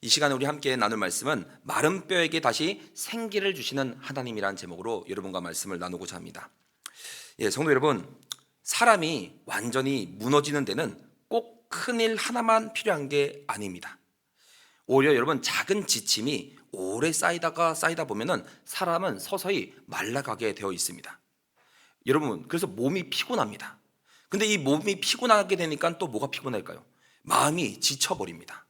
이 시간에 우리 함께 나눌 말씀은 마른 뼈에게 다시 생기를 주시는 하나님이라는 제목으로 여러분과 말씀을 나누고자 합니다. 성도 여러분, 사람이 완전히 무너지는 데는 꼭 큰일 하나만 필요한 게 아닙니다. 오히려 여러분, 작은 지침이 오래 쌓이다 보면은 사람은 서서히 말라가게 되어 있습니다. 여러분, 그래서 몸이 피곤합니다. 근데 이 몸이 피곤하게 되니까 또 뭐가 피곤할까요? 마음이 지쳐버립니다.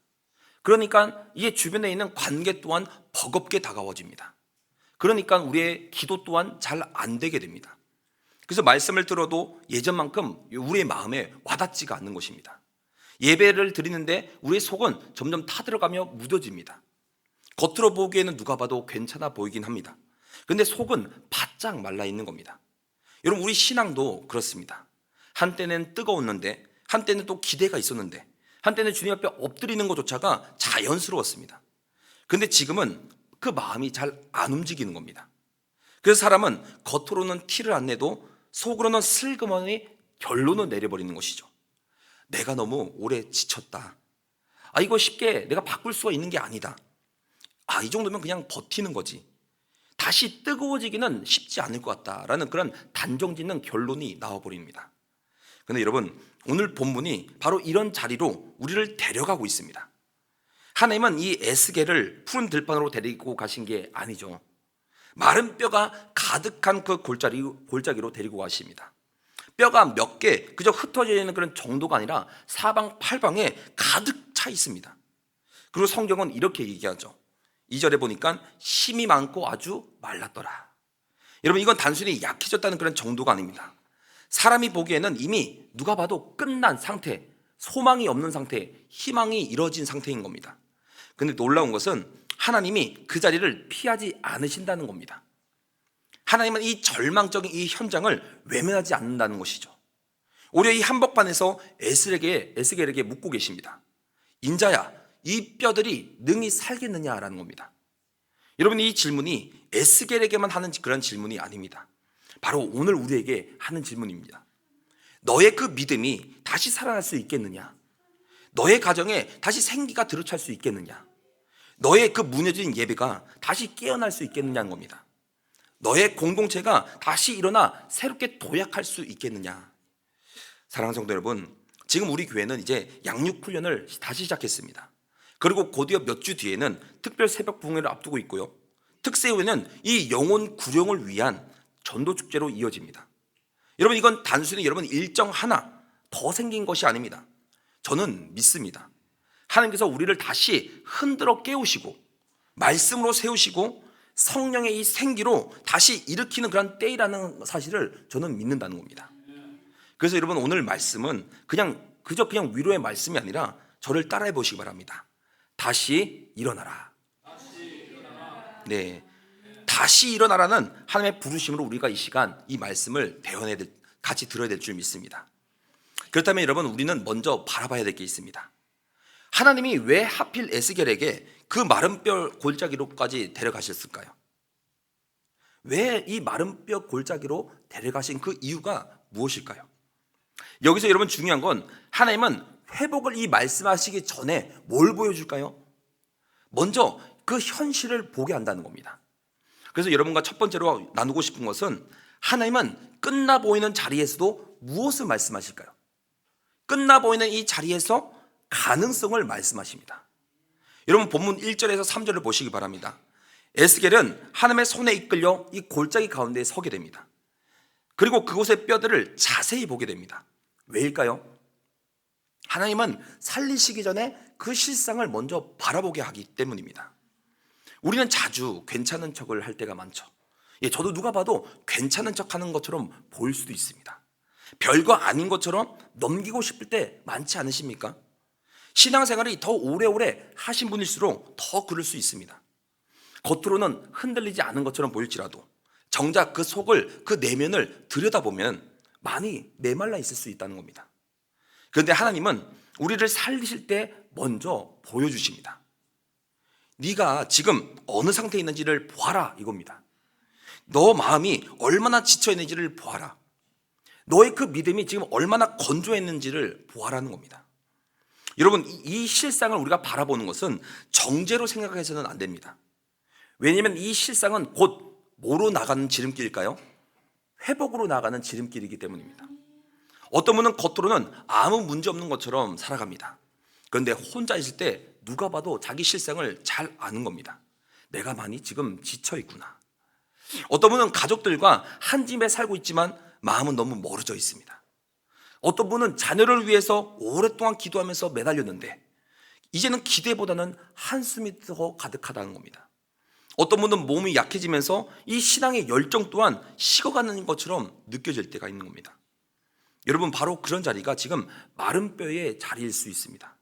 그러니까 이게 주변에 있는 관계 또한 버겁게 다가와집니다. 그러니까 우리의 기도 또한 잘 안 되게 됩니다. 그래서 말씀을 들어도 예전만큼 우리의 마음에 와닿지가 않는 것입니다. 예배를 드리는데 우리의 속은 점점 타들어가며 무뎌집니다. 겉으로 보기에는 누가 봐도 괜찮아 보이긴 합니다. 그런데 속은 바짝 말라 있는 겁니다. 여러분, 우리 신앙도 그렇습니다. 한때는 뜨거웠는데, 한때는 또 기대가 있었는데, 한때는 주님 앞에 엎드리는 것조차가 자연스러웠습니다. 그런데 지금은 그 마음이 잘 안 움직이는 겁니다. 그래서 사람은 겉으로는 티를 안 내도 속으로는 슬그머니 결론을 내려버리는 것이죠. 내가 너무 오래 지쳤다. 이거 쉽게 내가 바꿀 수가 있는 게 아니다. 이 정도면 그냥 버티는 거지. 다시 뜨거워지기는 쉽지 않을 것 같다라는 그런 단정짓는 결론이 나와버립니다. 그런데 여러분, 오늘 본문이 바로 이런 자리로 우리를 데려가고 있습니다. 하나님은 이 에스겔을 푸른 들판으로 데리고 가신 게 아니죠. 마른 뼈가 가득한 그 골짜기로 데리고 가십니다. 뼈가 몇 개 그저 흩어져 있는 그런 정도가 아니라 사방팔방에 가득 차 있습니다. 그리고 성경은 이렇게 얘기하죠. 2절에 보니까 힘이 많고 아주 말랐더라. 여러분, 이건 단순히 약해졌다는 그런 정도가 아닙니다. 사람이 보기에는 이미 누가 봐도 끝난 상태, 소망이 없는 상태, 희망이 이뤄진 상태인 겁니다. 그런데 놀라운 것은 하나님이 그 자리를 피하지 않으신다는 겁니다. 하나님은 이 절망적인 이 현장을 외면하지 않는다는 것이죠. 오히려 이 한복판에서 에스겔에게 묻고 계십니다. 인자야, 이 뼈들이 능히 살겠느냐라는 겁니다. 여러분, 이 질문이 에스겔에게만 하는 그런 질문이 아닙니다. 바로 오늘 우리에게 하는 질문입니다. 너의 그 믿음이 다시 살아날 수 있겠느냐? 너의 가정에 다시 생기가 들어찰 수 있겠느냐? 너의 그 무너진 예배가 다시 깨어날 수 있겠느냐는 겁니다. 너의 공동체가 다시 일어나 새롭게 도약할 수 있겠느냐? 사랑하는 성도 여러분, 지금 우리 교회는 이제 양육훈련을 다시 시작했습니다. 그리고 곧이어 몇 주 뒤에는 특별 새벽 부흥회를 앞두고 있고요. 특세 후에는 이 영혼 구령을 위한 전도 축제로 이어집니다. 여러분, 이건 단순히 여러분 일정 하나 더 생긴 것이 아닙니다. 저는 믿습니다. 하나님께서 우리를 다시 흔들어 깨우시고 말씀으로 세우시고 성령의 이 생기로 다시 일으키는 그런 때이라는 사실을 저는 믿는다는 겁니다. 그래서 여러분, 오늘 말씀은 그저 위로의 말씀이 아니라 저를 따라해 보시기 바랍니다. 다시 일어나라. 네, 다시 일어나라는 하나님의 부르심으로 우리가 이 시간 이 말씀을 같이 들어야 될 줄 믿습니다. 그렇다면 여러분, 우리는 먼저 바라봐야 될 게 있습니다. 하나님이 왜 하필 에스겔에게 그 마른 뼈 골짜기로까지 데려가셨을까요? 왜 이 마른 뼈 골짜기로 데려가신 그 이유가 무엇일까요? 여기서 여러분, 중요한 건 하나님은 회복을 이 말씀하시기 전에 뭘 보여줄까요? 먼저 그 현실을 보게 한다는 겁니다. 그래서 여러분과 첫 번째로 나누고 싶은 것은 하나님은 끝나 보이는 자리에서도 무엇을 말씀하실까요? 끝나 보이는 이 자리에서 가능성을 말씀하십니다. 여러분, 본문 1절에서 3절을 보시기 바랍니다. 에스겔은 하나님의 손에 이끌려 이 골짜기 가운데에 서게 됩니다. 그리고 그곳의 뼈들을 자세히 보게 됩니다. 왜일까요? 하나님은 살리시기 전에 그 실상을 먼저 바라보게 하기 때문입니다. 우리는 자주 괜찮은 척을 할 때가 많죠. 저도 누가 봐도 괜찮은 척하는 것처럼 보일 수도 있습니다. 별거 아닌 것처럼 넘기고 싶을 때 많지 않으십니까? 신앙생활이 더 오래오래 하신 분일수록 더 그럴 수 있습니다. 겉으로는 흔들리지 않은 것처럼 보일지라도 정작 그 속을, 그 내면을 들여다보면 많이 메말라 있을 수 있다는 겁니다. 그런데 하나님은 우리를 살리실 때 먼저 보여주십니다. 네가 지금 어느 상태에 있는지를 보아라, 이겁니다. 너 마음이 얼마나 지쳐 있는지를 보아라. 너의 그 믿음이 지금 얼마나 건조했는지를 보아라는 겁니다. 여러분, 이 실상을 우리가 바라보는 것은 정죄로 생각해서는 안 됩니다. 왜냐하면 이 실상은 곧 뭐로 나가는 지름길일까요? 회복으로 나가는 지름길이기 때문입니다. 어떤 분은 겉으로는 아무 문제 없는 것처럼 살아갑니다. 그런데 혼자 있을 때 누가 봐도 자기 실상을 잘 아는 겁니다. 내가 많이 지금 지쳐 있구나. 어떤 분은 가족들과 한 집에 살고 있지만 마음은 너무 멀어져 있습니다. 어떤 분은 자녀를 위해서 오랫동안 기도하면서 매달렸는데 이제는 기대보다는 한숨이 더 가득하다는 겁니다. 어떤 분은 몸이 약해지면서 이 신앙의 열정 또한 식어가는 것처럼 느껴질 때가 있는 겁니다. 여러분, 바로 그런 자리가 지금 마른 뼈의 자리일 수 있습니다.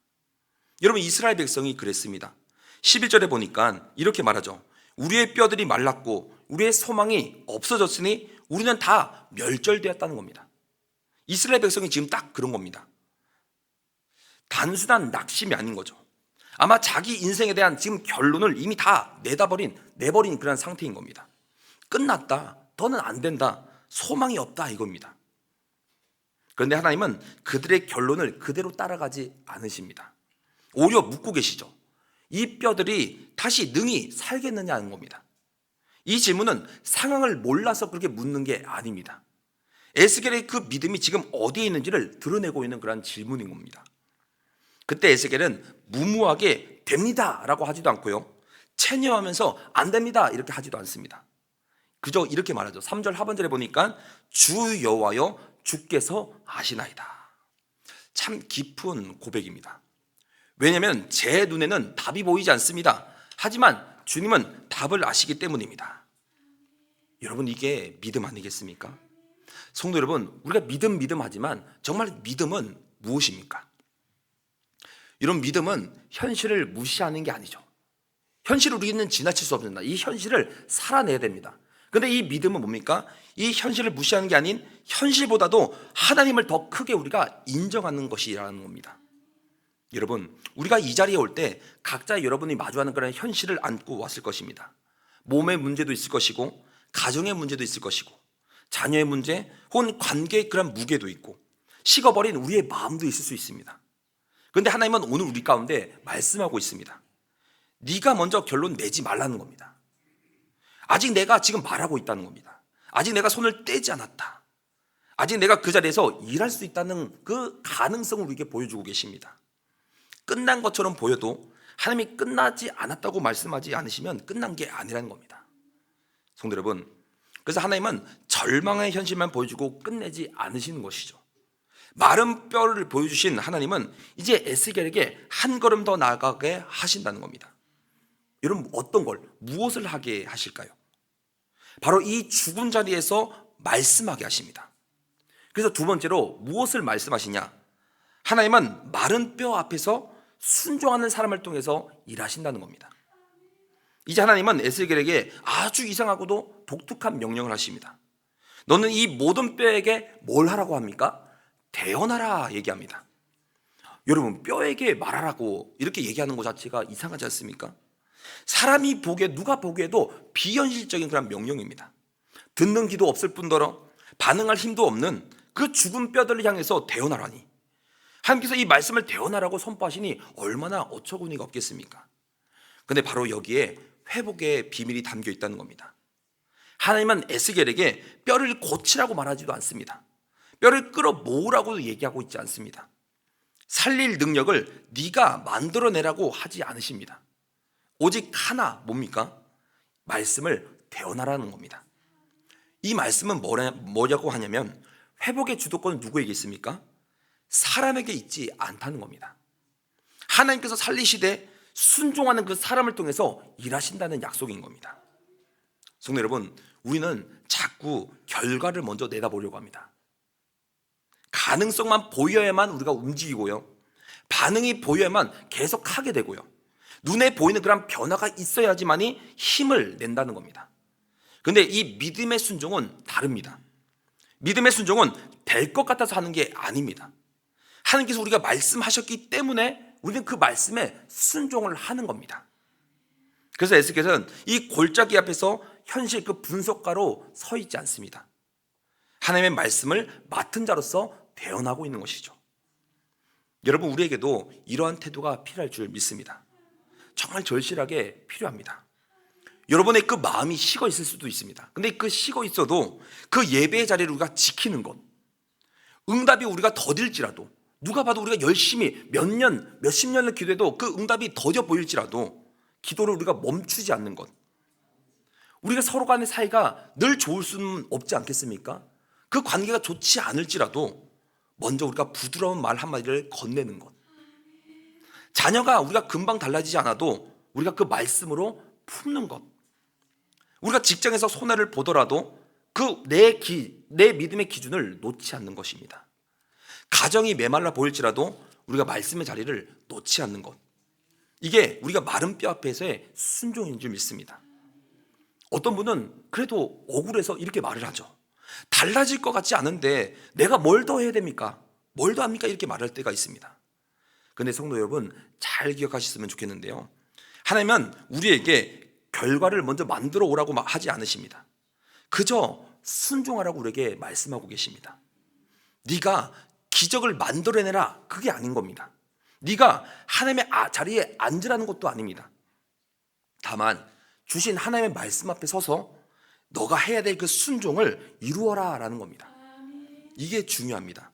여러분, 이스라엘 백성이 그랬습니다. 11절에 보니까 이렇게 말하죠. 우리의 뼈들이 말랐고 우리의 소망이 없어졌으니 우리는 다 멸절되었다는 겁니다. 이스라엘 백성이 지금 딱 그런 겁니다. 단순한 낙심이 아닌 거죠. 아마 자기 인생에 대한 지금 결론을 이미 다 내버린 그런 상태인 겁니다. 끝났다, 더는 안 된다, 소망이 없다, 이겁니다. 그런데 하나님은 그들의 결론을 그대로 따라가지 않으십니다. 오히려 묻고 계시죠. 이 뼈들이 다시 능히 살겠느냐는 겁니다. 이 질문은 상황을 몰라서 그렇게 묻는 게 아닙니다. 에스겔의 그 믿음이 지금 어디에 있는지를 드러내고 있는 그런 질문인 겁니다. 그때 에스겔은 무모하게 됩니다 라고 하지도 않고요, 체념하면서 안 됩니다 이렇게 하지도 않습니다. 그저 이렇게 말하죠. 3절 하반절에 보니까 주 여호와여 주께서 아시나이다. 참 깊은 고백입니다. 왜냐하면 제 눈에는 답이 보이지 않습니다. 하지만 주님은 답을 아시기 때문입니다. 여러분, 이게 믿음 아니겠습니까? 성도 여러분, 우리가 믿음 하지만 정말 믿음은 무엇입니까? 이런 믿음은 현실을 무시하는 게 아니죠. 현실을 우리는 지나칠 수 없습니다. 이 현실을 살아내야 됩니다. 그런데 이 믿음은 뭡니까? 이 현실을 무시하는 게 아닌 현실보다도 하나님을 더 크게 우리가 인정하는 것이라는 겁니다. 여러분, 우리가 이 자리에 올 때 각자 여러분이 마주하는 그런 현실을 안고 왔을 것입니다. 몸의 문제도 있을 것이고, 가정의 문제도 있을 것이고, 자녀의 문제 혹은 관계의 그런 무게도 있고, 식어버린 우리의 마음도 있을 수 있습니다. 그런데 하나님은 오늘 우리 가운데 말씀하고 있습니다. 네가 먼저 결론 내지 말라는 겁니다. 아직 내가 지금 말하고 있다는 겁니다. 아직 내가 손을 떼지 않았다. 아직 내가 그 자리에서 일할 수 있다는 그 가능성을 우리에게 보여주고 계십니다. 끝난 것처럼 보여도 하나님이 끝나지 않았다고 말씀하지 않으시면 끝난 게 아니라는 겁니다. 성도 여러분, 그래서 하나님은 절망의 현실만 보여주고 끝내지 않으시는 것이죠. 마른 뼈를 보여주신 하나님은 이제 에스겔에게 한 걸음 더 나아가게 하신다는 겁니다. 여러분, 어떤 걸, 무엇을 하게 하실까요? 바로 이 죽은 자리에서 말씀하게 하십니다. 그래서 두 번째로 무엇을 말씀하시냐? 하나님은 마른 뼈 앞에서 순종하는 사람을 통해서 일하신다는 겁니다. 이제 하나님은 에스겔에게 아주 이상하고도 독특한 명령을 하십니다. 너는 이 모든 뼈에게 뭘 하라고 합니까? 대언하라 얘기합니다. 여러분, 뼈에게 말하라고 이렇게 얘기하는 것 자체가 이상하지 않습니까? 사람이 보기에, 누가 보기에도 비현실적인 그런 명령입니다. 듣는 귀도 없을 뿐더러 반응할 힘도 없는 그 죽은 뼈들을 향해서 대언하라니, 하나님께서 이 말씀을 대언하라고 선포하시니 얼마나 어처구니가 없겠습니까? 근데 바로 여기에 회복의 비밀이 담겨 있다는 겁니다. 하나님은 에스겔에게 뼈를 고치라고 말하지도 않습니다. 뼈를 끌어모으라고 얘기하고 있지 않습니다. 살릴 능력을 네가 만들어내라고 하지 않으십니다. 오직 하나, 뭡니까? 말씀을 대언하라는 겁니다. 이 말씀은 뭐냐고 하냐면 회복의 주도권은 누구에게 있습니까? 사람에게 있지 않다는 겁니다. 하나님께서 살리시되 순종하는 그 사람을 통해서 일하신다는 약속인 겁니다. 성도 여러분, 우리는 자꾸 결과를 먼저 내다보려고 합니다. 가능성만 보여야만 우리가 움직이고요, 반응이 보여야만 계속 하게 되고요, 눈에 보이는 그런 변화가 있어야지만이 힘을 낸다는 겁니다. 그런데 이 믿음의 순종은 다릅니다. 믿음의 순종은 될 것 같아서 하는 게 아닙니다. 하나님께서 우리가 말씀하셨기 때문에 우리는 그 말씀에 순종을 하는 겁니다. 그래서 에스겔은 이 골짜기 앞에서 현실 그 분석가로 서 있지 않습니다. 하나님의 말씀을 맡은 자로서 대언하고 있는 것이죠. 여러분, 우리에게도 이러한 태도가 필요할 줄 믿습니다. 정말 절실하게 필요합니다. 여러분의 그 마음이 식어 있을 수도 있습니다. 근데 그 식어 있어도 그 예배의 자리를 우리가 지키는 것, 응답이 우리가 더딜지라도, 누가 봐도 우리가 열심히 몇 년, 몇십 년을 기도해도 그 응답이 더뎌 보일지라도 기도를 우리가 멈추지 않는 것, 우리가 서로 간의 사이가 늘 좋을 수는 없지 않겠습니까? 그 관계가 좋지 않을지라도 먼저 우리가 부드러운 말 한마디를 건네는 것, 자녀가 우리가 금방 달라지지 않아도 우리가 그 말씀으로 품는 것, 우리가 직장에서 손해를 보더라도 그 내 믿음의 기준을 놓지 않는 것입니다. 가정이 메말라 보일지라도 우리가 말씀의 자리를 놓지 않는 것, 이게 우리가 마른 뼈 앞에서의 순종인 줄 믿습니다. 어떤 분은 그래도 억울해서 이렇게 말을 하죠. 달라질 것 같지 않은데 내가 뭘 더 해야 됩니까? 뭘 더 합니까? 이렇게 말할 때가 있습니다. 그런데 성도 여러분, 잘 기억하셨으면 좋겠는데요, 하나님은 우리에게 결과를 먼저 만들어 오라고 하지 않으십니다. 그저 순종하라고 우리에게 말씀하고 계십니다. 네가 기적을 만들어내라, 그게 아닌 겁니다. 네가 하나님의 자리에 앉으라는 것도 아닙니다. 다만 주신 하나님의 말씀 앞에 서서 너가 해야 될 그 순종을 이루어라 라는 겁니다. 이게 중요합니다.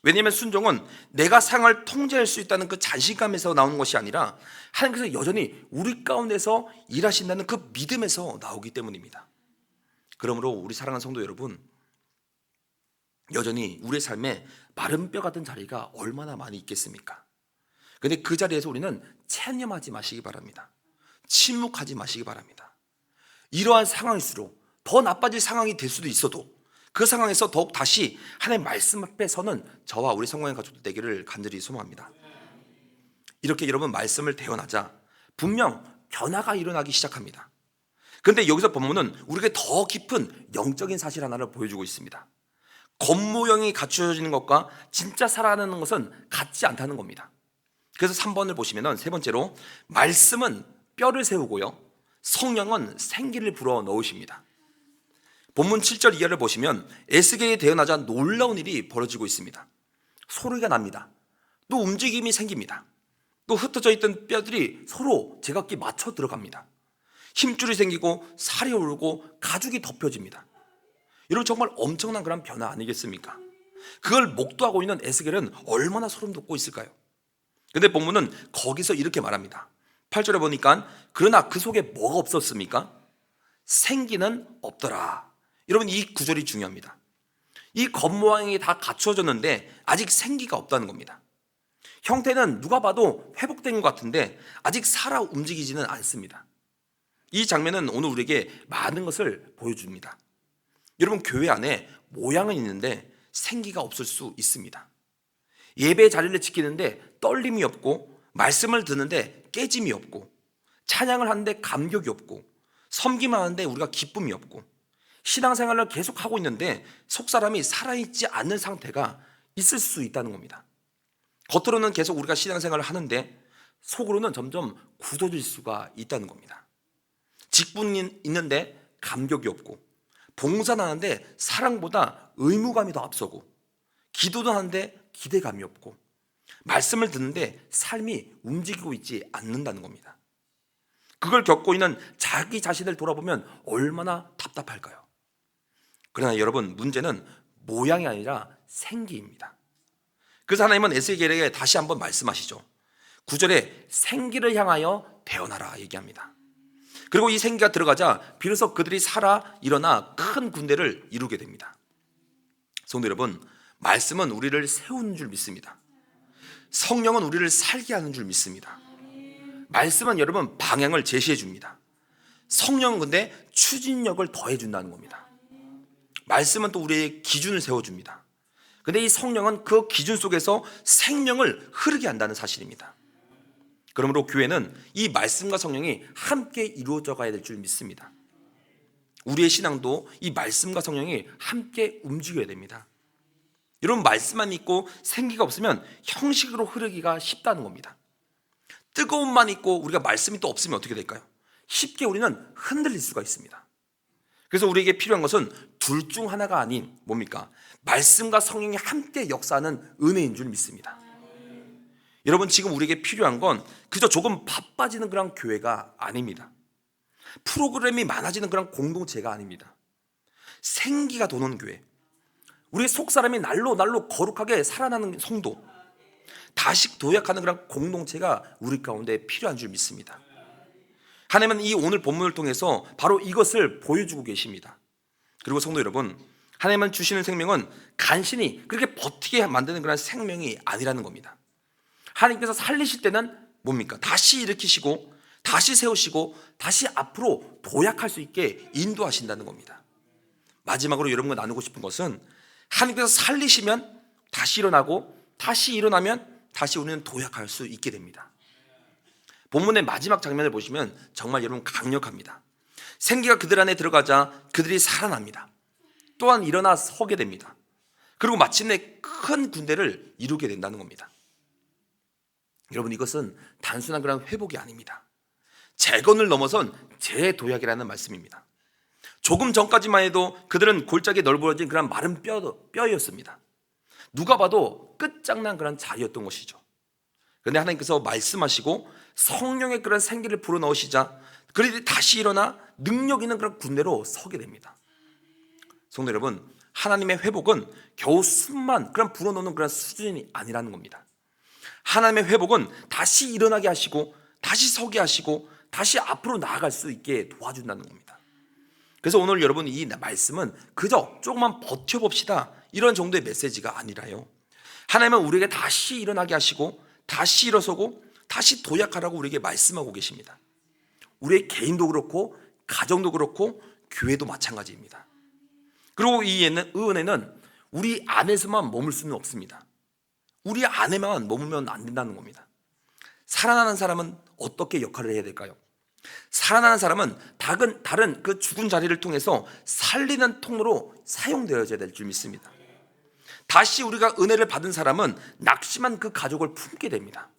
왜냐하면 순종은 내가 상황을 통제할 수 있다는 그 자신감에서 나오는 것이 아니라 하나님께서 여전히 우리 가운데서 일하신다는 그 믿음에서 나오기 때문입니다. 그러므로 우리 사랑하는 성도 여러분, 여전히 우리의 삶에 마른 뼈 같은 자리가 얼마나 많이 있겠습니까? 그런데 그 자리에서 우리는 체념하지 마시기 바랍니다. 침묵하지 마시기 바랍니다. 이러한 상황일수록 더 나빠질 상황이 될 수도 있어도 그 상황에서 더욱 다시 하나님의 말씀 앞에 서는 저와 우리 성공의 가족들 되기를 간절히 소망합니다. 이렇게 여러분 말씀을 대언하자 분명 변화가 일어나기 시작합니다. 그런데 여기서 본문은 우리에게 더 깊은 영적인 사실 하나를 보여주고 있습니다. 겉모형이 갖추어지는 것과 진짜 살아가는 것은 같지 않다는 겁니다. 그래서 3번을 보시면 세 번째로 말씀은 뼈를 세우고요, 성령은 생기를 불어 넣으십니다. 본문 7절 이하를 보시면 에스겔이 대언하자 놀라운 일이 벌어지고 있습니다. 소리가 납니다. 또 움직임이 생깁니다. 또 흩어져 있던 뼈들이 서로 제각기 맞춰 들어갑니다. 힘줄이 생기고 살이 오르고 가죽이 덮여집니다. 여러분, 정말 엄청난 그런 변화 아니겠습니까? 그걸 목도하고 있는 에스겔은 얼마나 소름 돋고 있을까요? 근데 본문은 거기서 이렇게 말합니다. 8절에 보니까 그러나 그 속에 뭐가 없었습니까? 생기는 없더라. 여러분, 이 구절이 중요합니다. 이 겉모양이 다 갖추어졌는데 아직 생기가 없다는 겁니다. 형태는 누가 봐도 회복된 것 같은데 아직 살아 움직이지는 않습니다. 이 장면은 오늘 우리에게 많은 것을 보여줍니다. 여러분, 교회 안에 모양은 있는데 생기가 없을 수 있습니다. 예배의 자리를 지키는데 떨림이 없고, 말씀을 듣는데 깨짐이 없고, 찬양을 하는데 감격이 없고, 섬기만 하는데 우리가 기쁨이 없고, 신앙생활을 계속하고 있는데 속사람이 살아있지 않는 상태가 있을 수 있다는 겁니다. 겉으로는 계속 우리가 신앙생활을 하는데 속으로는 점점 굳어질 수가 있다는 겁니다. 직분이 있는데 감격이 없고, 봉사는 하는데 사랑보다 의무감이 더 앞서고, 기도도 하는데 기대감이 없고, 말씀을 듣는데 삶이 움직이고 있지 않는다는 겁니다. 그걸 겪고 있는 자기 자신을 돌아보면 얼마나 답답할까요? 그러나 여러분, 문제는 모양이 아니라 생기입니다. 그래서 하나님은 에스겔에게 다시 한번 말씀하시죠. 9절에 생기를 향하여 대언하라 얘기합니다. 그리고 이 생기가 들어가자 비로소 그들이 살아 일어나 큰 군대를 이루게 됩니다. 성도 여러분, 말씀은 우리를 세우는 줄 믿습니다. 성령은 우리를 살게 하는 줄 믿습니다. 말씀은 여러분 방향을 제시해 줍니다. 성령은 근데 추진력을 더해 준다는 겁니다. 말씀은 또 우리의 기준을 세워줍니다. 근데 이 성령은 그 기준 속에서 생명을 흐르게 한다는 사실입니다. 그러므로 교회는 이 말씀과 성령이 함께 이루어져 가야 될 줄 믿습니다. 우리의 신앙도 이 말씀과 성령이 함께 움직여야 됩니다. 여러분, 말씀만 있고 생기가 없으면 형식으로 흐르기가 쉽다는 겁니다. 뜨거움만 있고 우리가 말씀이 또 없으면 어떻게 될까요? 쉽게 우리는 흔들릴 수가 있습니다. 그래서 우리에게 필요한 것은 둘 중 하나가 아닌 뭡니까? 말씀과 성령이 함께 역사하는 은혜인 줄 믿습니다. 여러분, 지금 우리에게 필요한 건 그저 조금 바빠지는 그런 교회가 아닙니다. 프로그램이 많아지는 그런 공동체가 아닙니다. 생기가 도는 교회, 우리 속사람이 날로 거룩하게 살아나는 성도, 다시 도약하는 그런 공동체가 우리 가운데 필요한 줄 믿습니다. 하나님은 이 오늘 본문을 통해서 바로 이것을 보여주고 계십니다. 그리고 성도 여러분, 하나님은 주시는 생명은 간신히 그렇게 버티게 만드는 그런 생명이 아니라는 겁니다. 하나님께서 살리실 때는 뭡니까? 다시 일으키시고 다시 세우시고 다시 앞으로 도약할 수 있게 인도하신다는 겁니다. 마지막으로 여러분과 나누고 싶은 것은 하나님께서 살리시면 다시 일어나고 다시 일어나면 다시 우리는 도약할 수 있게 됩니다. 본문의 마지막 장면을 보시면 정말 여러분 강력합니다. 생기가 그들 안에 들어가자 그들이 살아납니다. 또한 일어나 서게 됩니다. 그리고 마침내 큰 군대를 이루게 된다는 겁니다. 여러분, 이것은 단순한 그런 회복이 아닙니다. 재건을 넘어선 재도약이라는 말씀입니다. 조금 전까지만 해도 그들은 골짜기에 널브러진 그런 마른 뼈였습니다. 누가 봐도 끝장난 그런 자리였던 것이죠. 그런데 하나님께서 말씀하시고 성령의 그런 생기를 불어넣으시자 그들이 다시 일어나 능력 있는 그런 군대로 서게 됩니다. 성도 여러분, 하나님의 회복은 겨우 숨만 그런 불어넣는 그런 수준이 아니라는 겁니다. 하나님의 회복은 다시 일어나게 하시고 다시 서게 하시고 다시 앞으로 나아갈 수 있게 도와준다는 겁니다. 그래서 오늘 여러분, 이 말씀은 그저 조금만 버텨봅시다 이런 정도의 메시지가 아니라요, 하나님은 우리에게 다시 일어나게 하시고 다시 일어서고 다시 도약하라고 우리에게 말씀하고 계십니다. 우리의 개인도 그렇고 가정도 그렇고 교회도 마찬가지입니다. 그리고 이 은혜는 우리 안에서만 머물 수는 없습니다. 우리 안에만 머물면 안 된다는 겁니다. 살아나는 사람은 어떻게 역할을 해야 될까요? 살아나는 사람은 다른 그 죽은 자리를 통해서 살리는 통로로 사용되어져야 될 줄 믿습니다. 다시 우리가 은혜를 받은 사람은 낙심한 그 가족을 품게 됩니다.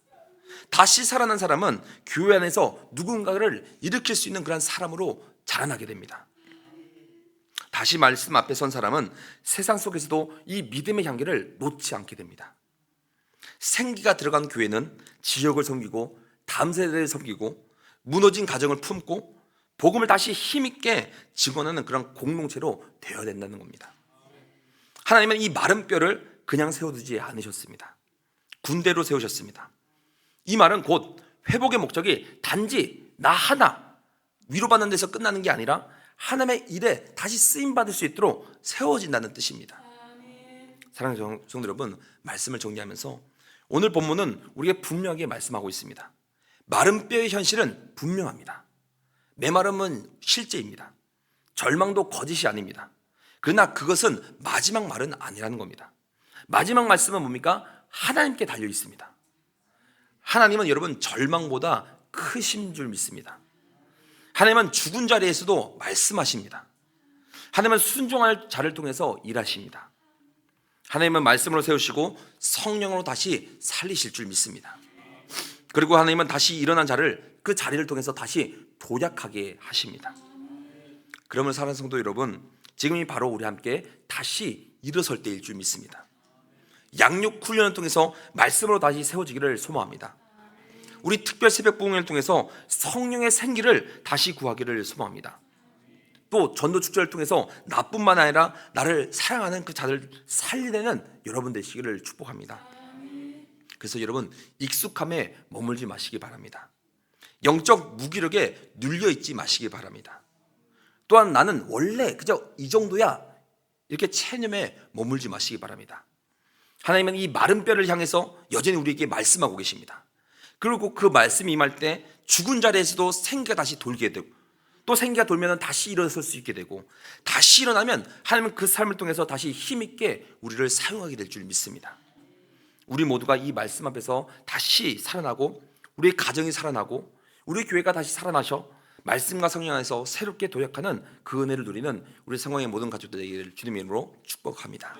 다시 살아난 사람은 교회 안에서 누군가를 일으킬 수 있는 그런 사람으로 자라나게 됩니다. 다시 말씀 앞에 선 사람은 세상 속에서도 이 믿음의 향기를 놓지 않게 됩니다. 생기가 들어간 교회는 지역을 섬기고 다음 세대를 섬기고 무너진 가정을 품고 복음을 다시 힘있게 증언하는 그런 공동체로 되어야 된다는 겁니다. 하나님은 이 마른 뼈를 그냥 세워두지 않으셨습니다. 군대로 세우셨습니다. 이 말은 곧 회복의 목적이 단지 나 하나 위로받는 데서 끝나는 게 아니라 하나님의 일에 다시 쓰임받을 수 있도록 세워진다는 뜻입니다. 사랑하는 성도 여러분, 말씀을 정리하면서 오늘 본문은 우리에게 분명하게 말씀하고 있습니다. 마른 뼈의 현실은 분명합니다. 메마름은 실제입니다. 절망도 거짓이 아닙니다. 그러나 그것은 마지막 말은 아니라는 겁니다. 마지막 말씀은 뭡니까? 하나님께 달려 있습니다. 하나님은 여러분 절망보다 크신 줄 믿습니다. 하나님은 죽은 자리에서도 말씀하십니다. 하나님은 순종할 자를 통해서 일하십니다. 하나님은 말씀으로 세우시고 성령으로 다시 살리실 줄 믿습니다. 그리고 하나님은 다시 일어난 자를 그 자리를 통해서 다시 도약하게 하십니다. 그러면 사랑하는 성도 여러분, 지금이 바로 우리 함께 다시 일어설 때일 줄 믿습니다. 양육 훈련을 통해서 말씀으로 다시 세워지기를 소망합니다. 우리 특별 새벽 부흥회를 통해서 성령의 생기를 다시 구하기를 소망합니다. 또 전도 축제를 통해서 나뿐만 아니라 나를 사랑하는 그 자들 살리는 여러분 되시기를 축복합니다. 그래서 여러분, 익숙함에 머물지 마시기 바랍니다. 영적 무기력에 눌려있지 마시기 바랍니다. 또한 나는 원래 그저 이 정도야 이렇게 체념에 머물지 마시기 바랍니다. 하나님은 이 마른 뼈를 향해서 여전히 우리에게 말씀하고 계십니다. 그리고 그 말씀이 임할 때 죽은 자리에서도 생기가 다시 돌게 되고 또 생기가 돌면 다시 일어설 수 있게 되고 다시 일어나면 하나님은 그 삶을 통해서 다시 힘있게 우리를 사용하게 될 줄 믿습니다. 우리 모두가 이 말씀 앞에서 다시 살아나고 우리의 가정이 살아나고 우리 교회가 다시 살아나셔 말씀과 성령 안에서 새롭게 도약하는 그 은혜를 누리는 우리 성황의 모든 가족들에게 주님의 이름으로 축복합니다.